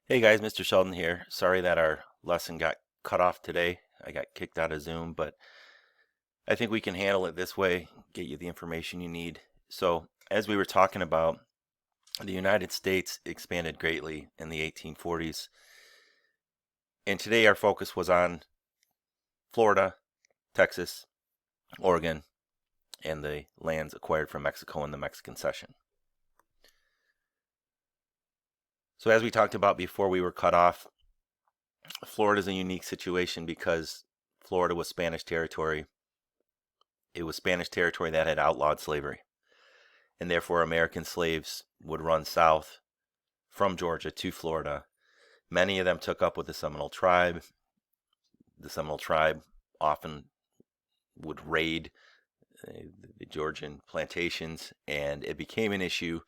Hey guys, Mr. Sheldon here. Sorry that our lesson got cut off today. I got kicked out of Zoom, but I think we can handle it this way, get you the information you need. So, as we were talking about, the United States expanded greatly in the 1840s, and today our focus was on Florida, Texas, Oregon, and the lands acquired from Mexico in the Mexican Cession. So, as we talked about before we were cut off, Florida is a unique situation because Florida was Spanish territory. It was Spanish territory that had outlawed slavery, and therefore American slaves would run south from Georgia to Florida. Many of them took up with the Seminole tribe. The Seminole tribe often would raid the Georgian plantations, and it became an issue.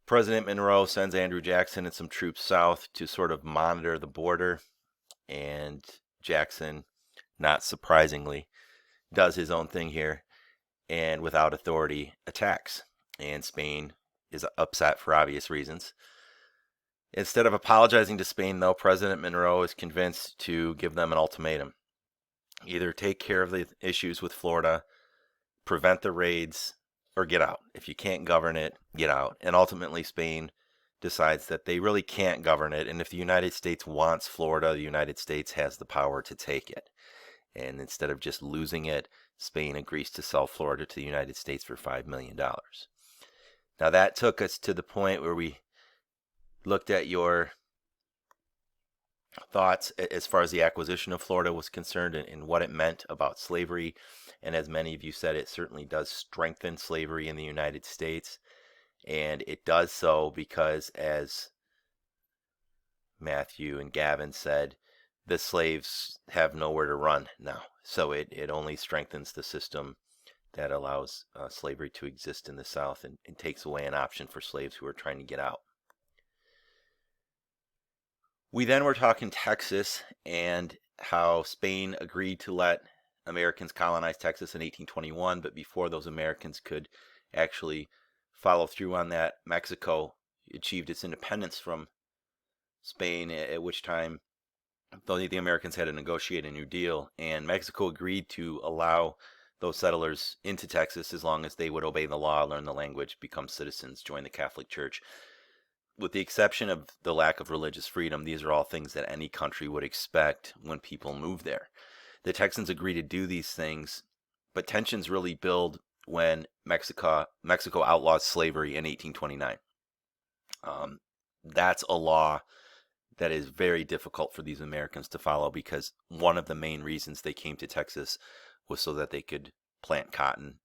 President Monroe sends Andrew Jackson and some troops south to sort of monitor the border, and Jackson, not surprisingly, does his own thing here and without authority attacks. And Spain is upset for obvious reasons. Instead of apologizing to Spain, though, President Monroe is convinced to give them an ultimatum. Either take care of the issues with Florida, prevent the raids, or get out. If you can't govern it, get out. And ultimately, Spain decides that they really can't govern it. And if the United States wants Florida, the United States has the power to take it. And instead of just losing it, Spain agrees to sell Florida to the United States for $5 million. Now that took us to the point where we looked at your thoughts as far as the acquisition of Florida was concerned and what it meant about slavery. And as many of you said, it certainly does strengthen slavery in the United States. And it does so because, as Matthew and Gavin said, the slaves have nowhere to run now. So it only strengthens the system that allows slavery to exist in the South and takes away an option for slaves who are trying to get out. We then were talking Texas and how Spain agreed to let Americans colonize Texas in 1821, but before those Americans could actually follow through on that, Mexico achieved its independence from Spain, at which time the Americans had to negotiate a new deal, and Mexico agreed to allow those settlers into Texas as long as they would obey the law, learn the language, become citizens, join the Catholic Church. With the exception of the lack of religious freedom, these are all things that any country would expect when people move there. The Texans agree to do these things, but tensions really build when Mexico outlaws slavery in 1829. That's a law that is very difficult for these Americans to follow because one of the main reasons they came to Texas was so that they could plant cotton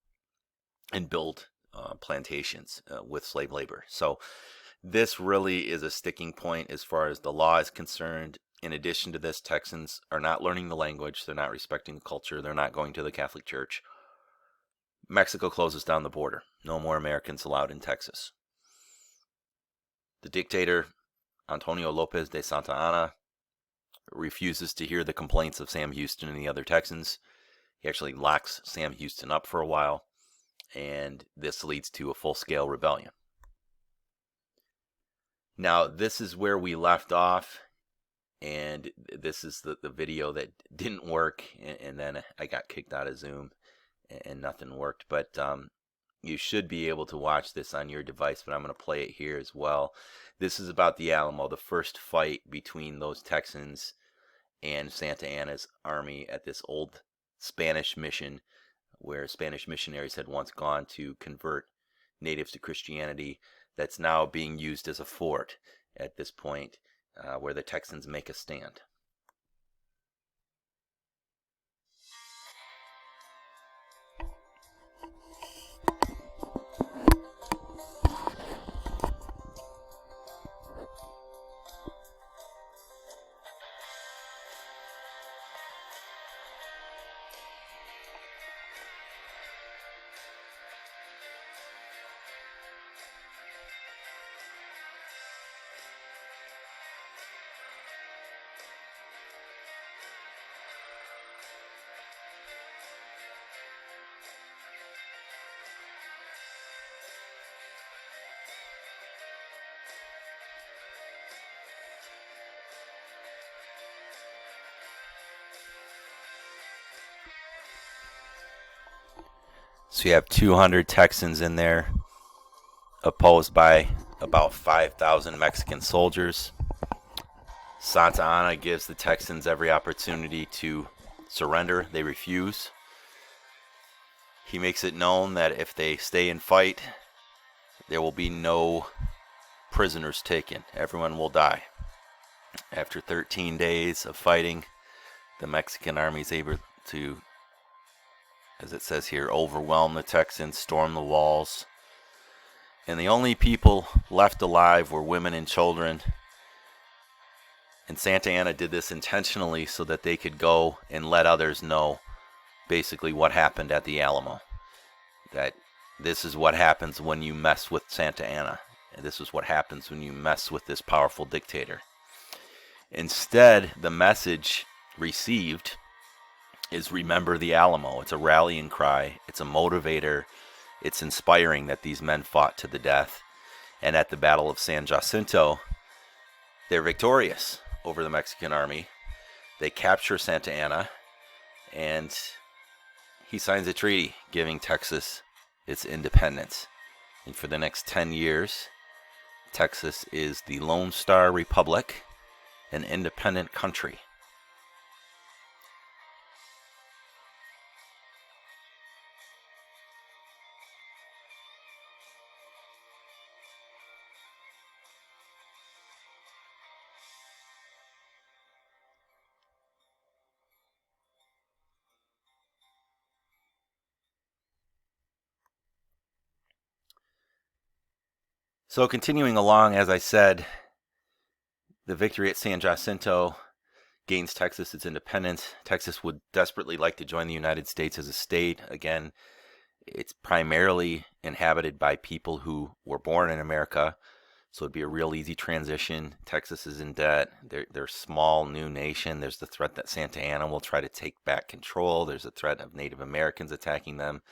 and build plantations with slave labor. So this really is a sticking point as far as the law is concerned. In addition to this, Texans are not learning the language. They're not respecting the culture. They're not going to the Catholic Church. Mexico closes down the border. No more Americans allowed in Texas. The dictator, Antonio Lopez de Santa Anna, refuses to hear the complaints of Sam Houston and the other Texans. He actually locks Sam Houston up for a while, and this leads to a full-scale rebellion. Now, this is where we left off, and this is the video that didn't work, and then I got kicked out of Zoom, and nothing worked. But you should be able to watch this on your device, but I'm going to play it here as well. This is about the Alamo, the first fight between those Texans and Santa Anna's army at this old Spanish mission where Spanish missionaries had once gone to convert natives to Christianity. That's now being used as a fort at this point where the Texans make a stand. So you have 200 Texans in there, opposed by about 5,000 Mexican soldiers. Santa Anna gives the Texans every opportunity to surrender. They refuse. He makes it known that if they stay and fight, there will be no prisoners taken. Everyone will die. After 13 days of fighting, the Mexican army is able to, as it says here, overwhelm the Texans, storm the walls. And the only people left alive were women and children. And Santa Anna did this intentionally so that they could go and let others know basically what happened at the Alamo. That this is what happens when you mess with Santa Anna. And this is what happens when you mess with this powerful dictator. Instead, the message received is remember the Alamo. It's a rallying cry. It's a motivator. It's inspiring that these men fought to the death. And at the Battle of San Jacinto, they're victorious over the Mexican army. They capture Santa Anna, and he signs a treaty giving Texas its independence. And for the next 10 years, Texas is the Lone Star Republic, an independent country. So continuing along, as I said, the victory at San Jacinto gains Texas its independence. Texas would desperately like to join the United States as a state. Again, it's primarily inhabited by people who were born in America, so it'd be a real easy transition. Texas is in debt. They're a small new nation. There's the threat that Santa Anna will try to take back control. There's a threat of Native Americans attacking them.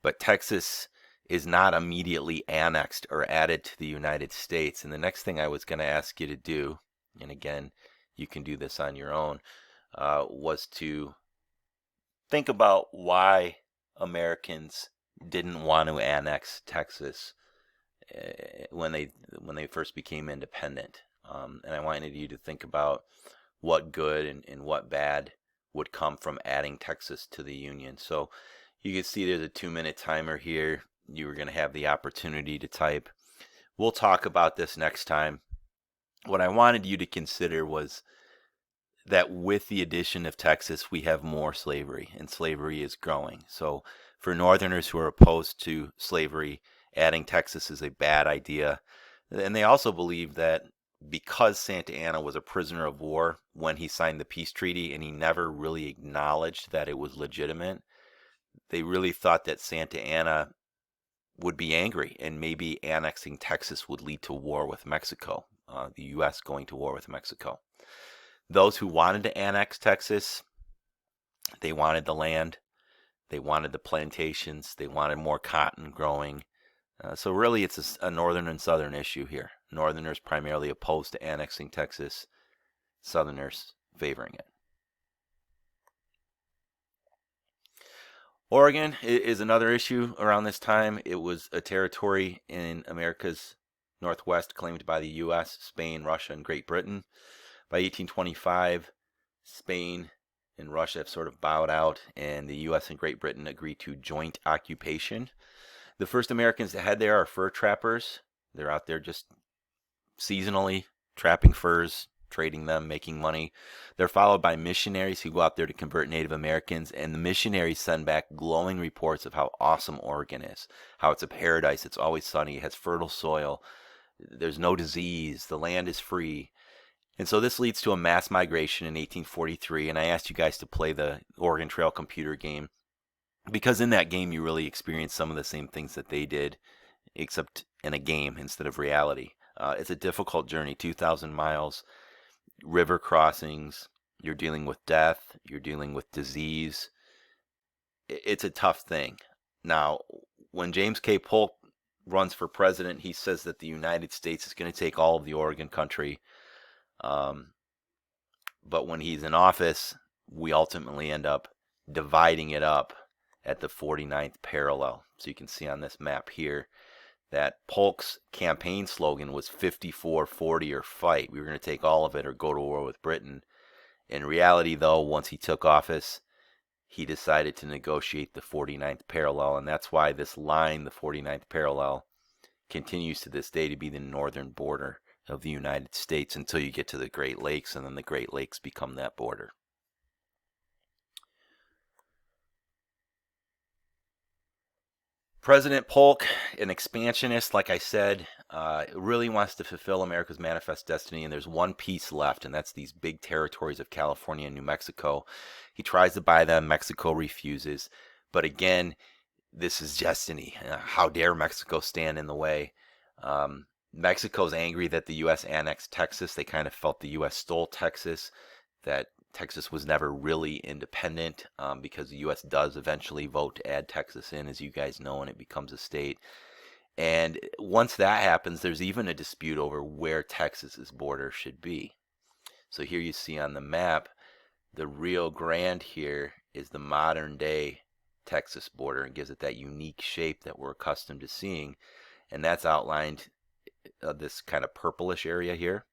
But Texas is not immediately annexed or added to the United States. And the next thing I was going to ask you to do, and again, you can do this on your own, was to think about why Americans didn't want to annex Texas when they first became independent. And I wanted you to think about what good and what bad would come from adding Texas to the Union. So you can see there's a 2-minute timer here. You were going to have the opportunity to type. We'll talk about this next time. What I wanted you to consider was that with the addition of Texas, we have more slavery, and slavery is growing. So for Northerners who are opposed to slavery, adding Texas is a bad idea. And they also believe that because Santa Anna was a prisoner of war when he signed the peace treaty, and he never really acknowledged that it was legitimate, they really thought that Santa Anna would be angry, and maybe annexing Texas would lead to war with Mexico, the U.S. going to war with Mexico. Those who wanted to annex Texas, they wanted the land, they wanted the plantations, they wanted more cotton growing. So really it's a northern and southern issue here. Northerners primarily opposed to annexing Texas, Southerners favoring it. Oregon is another issue around this time. It was a territory in America's Northwest claimed by the U.S., Spain, Russia, and Great Britain. By 1825, Spain and Russia have sort of bowed out, and the U.S. and Great Britain agree to joint occupation. The first Americans to head there are fur trappers. They're out there just seasonally trapping furs, trading them, making money. They're followed by missionaries who go out there to convert Native Americans, and the missionaries send back glowing reports of how awesome Oregon is, how it's a paradise, it's always sunny, it has fertile soil, there's no disease, the land is free. And so this leads to a mass migration in 1843, and I asked you guys to play the Oregon Trail computer game, because in that game you really experience some of the same things that they did, except in a game instead of reality. It's a difficult journey, 2,000 miles, river crossings, you're dealing with death, you're dealing with disease. It's a tough thing. Now, when James K. Polk runs for president, he says that the United States is going to take all of the Oregon country. But when he's in office, we ultimately end up dividing it up at the 49th parallel. So you can see on this map here that Polk's campaign slogan was 54-40 or fight. We were going to take all of it or go to war with Britain. In reality, though, once he took office, he decided to negotiate the 49th parallel, and that's why this line, the 49th parallel, continues to this day to be the northern border of the United States until you get to the Great Lakes, and then the Great Lakes become that border. President Polk, an expansionist, like I said, really wants to fulfill America's manifest destiny, and there's one piece left, and that's these big territories of California and New Mexico. He tries to buy them. Mexico refuses. But again, this is destiny. How dare Mexico stand in the way? Mexico's angry that the U.S. annexed Texas. They kind of felt the U.S. stole Texas, that Texas was never really independent, because the U.S. does eventually vote to add Texas in, as you guys know, and it becomes a state. And once that happens, there's even a dispute over where Texas's border should be. So here you see on the map, the Rio Grande here is the modern day Texas border and gives it that unique shape that we're accustomed to seeing. And that's outlined this kind of purplish area here.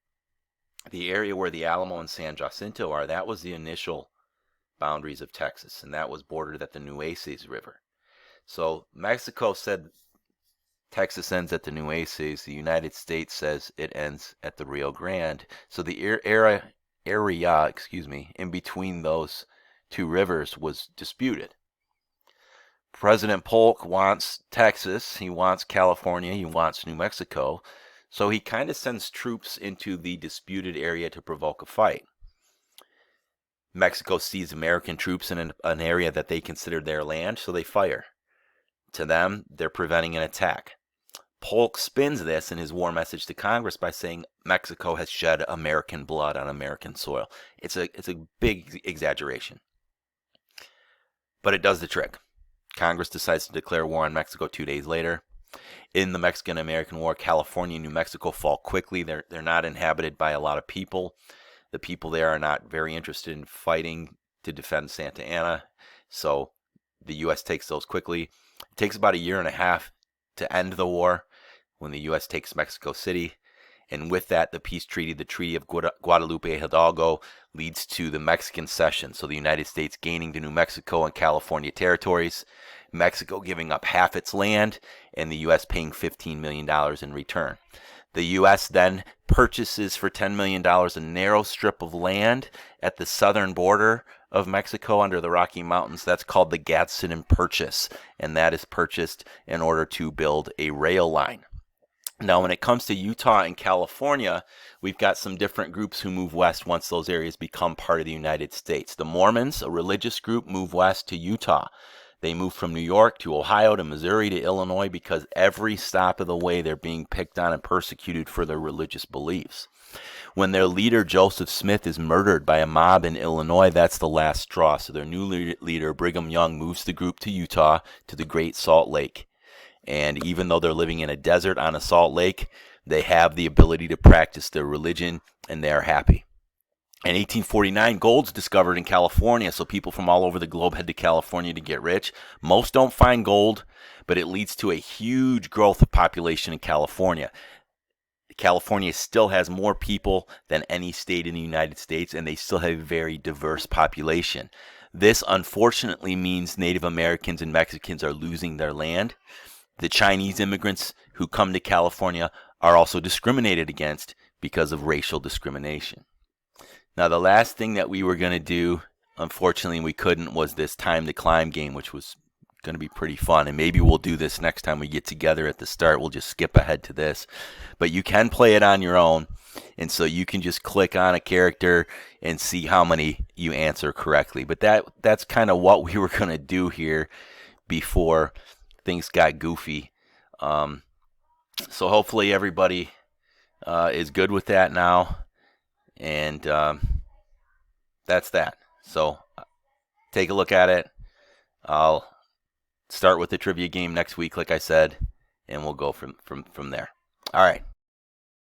The area where the Alamo and San Jacinto are, that was the initial boundaries of Texas, and that was bordered at the Nueces River. So Mexico said Texas ends at the Nueces. The United States says it ends at the Rio Grande. So the area in between those two rivers was disputed. President Polk wants Texas, he wants California, he wants New Mexico. So he kind of sends troops into the disputed area to provoke a fight. Mexico sees American troops in an area that they consider their land, so they fire. To them, they're preventing an attack. Polk spins this in his war message to Congress by saying Mexico has shed American blood on American soil. It's a big exaggeration, but it does the trick. Congress decides to declare war on Mexico 2 days later. In the Mexican-American War, California and New Mexico fall quickly. They're not inhabited by a lot of people. The people there are not very interested in fighting to defend Santa Ana, so the U.S. takes those quickly. It takes about a year and a half to end the war when the U.S. takes Mexico City, and with that, the peace treaty, the Treaty of Guadalupe Hidalgo, leads to the Mexican cession, so the United States gaining the New Mexico and California territories, Mexico giving up half its land, and the U.S. paying $15 million in return. The U.S. then purchases for $10 million a narrow strip of land at the southern border of Mexico under the Rocky Mountains. That's called the Gadsden Purchase, and that is purchased in order to build a rail line. Now, when it comes to Utah and California, we've got some different groups who move west once those areas become part of the United States. The Mormons, a religious group, move west to Utah. They move from New York to Ohio to Missouri to Illinois because every stop of the way they're being picked on and persecuted for their religious beliefs. When their leader, Joseph Smith, is murdered by a mob in Illinois, that's the last straw. So their new leader, Brigham Young, moves the group to Utah to the Great Salt Lake. And even though they're living in a desert on a salt lake, they have the ability to practice their religion, and they are happy. In 1849, gold's discovered in California, so people from all over the globe head to California to get rich. Most don't find gold, but it leads to a huge growth of population in California. California still has more people than any state in the United States, and they still have a very diverse population. This, unfortunately, means Native Americans and Mexicans are losing their land. The Chinese immigrants who come to California are also discriminated against because of racial discrimination. Now, the last thing that we were going to do, unfortunately we couldn't, was this time to climb game, which was going to be pretty fun. And maybe we'll do this next time we get together at the start. We'll just skip ahead to this. But you can play it on your own. And so you can just click on a character and see how many you answer correctly. But that's kind of what we were going to do here before things got goofy. So hopefully everybody is good with that now. And that's that. So take a look at it. I'll start with the trivia game next week, like I said, and we'll go from there. All right.